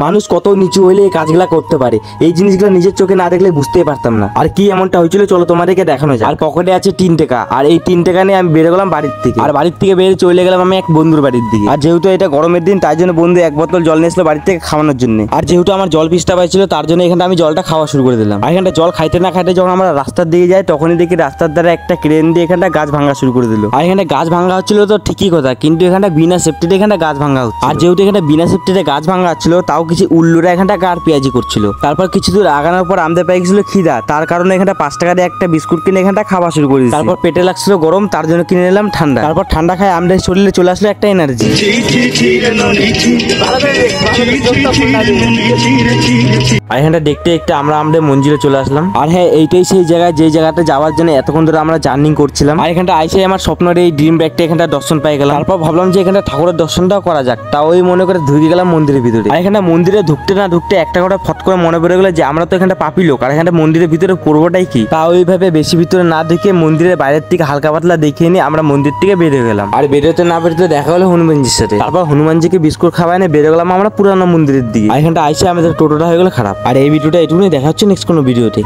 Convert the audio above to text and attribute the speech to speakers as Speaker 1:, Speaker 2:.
Speaker 1: মানুষ কত নিচু হইলে এই কাজগুলা করতে পারে, এই জিনিসগুলো নিজের চোখে না দেখলে বুঝতেই পারতাম না। আর কি এমনটা হয়েছিল চলো তোমাদেরকে দেখানো যায়। আর পকেটে আছে 3 টাকা, আর এই 3 টাকা নিয়ে আমি বেরো গেলাম বাড়ির থেকে। আর বাড়ির থেকে বেরিয়ে চলে গেলাম আমি এক বন্ধুর বাড়ির দিকে। আর যেহেতু এটা গরমের দিন তাই জন্য বন্ধু 1 বোতল জল নিয়ে আসলো বাড়ির থেকে খাওয়ানোর জন্য। আর যেহেতু আমার জল পিসটা পাইছিল তার জন্য এখানটা আমি জলটা খাওয়া শুরু করে দিলাম। আর এখানটা জল খাইতে না খাইতে যখন আমরা রাস্তার দিকে যাই তখনই দেখি রাস্তার দ্বারা একটা ক্রেন দিয়ে এখানটা গাছ ভাঙা শুরু করে দিল। আর এখানে গাছ ভাঙা হচ্ছিল তো ঠিকই কথা, কিন্তু এখানটা বিনা সেফটিতে এখানটা গাছ ভাঙা হচ্ছে। আর যেহেতু এখানে বিনা সেফটিতে গাছ ভাঙা হচ্ছিল তাও কিছু উল্লুরা এখানটা কার পেঁয়াজি করছিল। তারপর কিছু দূর আগানোর পর আমাদের পেয়ে গেছিল খিদা, তার কারণে এখানটা 5 টাকা দিয়ে একটা বিস্কুট কিনে এখানটা খাওয়া শুরু করে দিয়েছি। তারপর পেটে লাগছিল গরম, তার জন্য কিনে নিলাম ঠান্ডা। তারপর ঠান্ডা খায় আমাদের শরীরে চলে আসলো একটা এনার্জি। আর এখানটা দেখতে দেখতে আমরা আমাদের মঞ্জিলে চলে আসলাম। আর হ্যাঁ, এইটাই সেই জায়গায় যে জায়গাটা যাওয়ার জন্য এতক্ষণ ধরে আমরা জার্নি করছিলাম। আর এখানটা আইসে আমার স্বপ্নের এই ড্রিম ব্যাগটা এখানটা দর্শন পাই গেলাম। তারপর ভাবলাম যে এখানটা ঠাকুরের দর্শনটাও করা যাক, তাও ওই মনে করে ঢুকে গেলাম মন্দিরের ভিতরে। আর এখানে মন্দিরে ঢুকতে না ঢুকতে একটা কথা ফট করে মনে পড়ে গেলো যে আমরা তো এখানটা পাপি লোক, আর এখানটা মন্দিরের ভিতরে করবোটাই কি। তা ওইভাবে বেশি ভিতরে না দেখে মন্দিরের বাইরের থেকে হালকা পাতলা দেখিয়ে নিয়ে আমরা মন্দির থেকে বেরিয়ে গেলাম। আর বেরোতে না বেরোতে দেখা হলো হনুমানজির সাথে। তারপর হনুমানজিকে বিস্কুট খাওয়াই নিয়ে বেরো গেলাম আমরা পুরানো মন্দিরের দিকে। আর এখানটা আইসে আমাদের টোটোটা হয়ে গেলো খারাপ। আর এই ভিডিওটা এটুকুনি, দেখা হচ্ছে নেক্সট কোনো ভিডিওতে।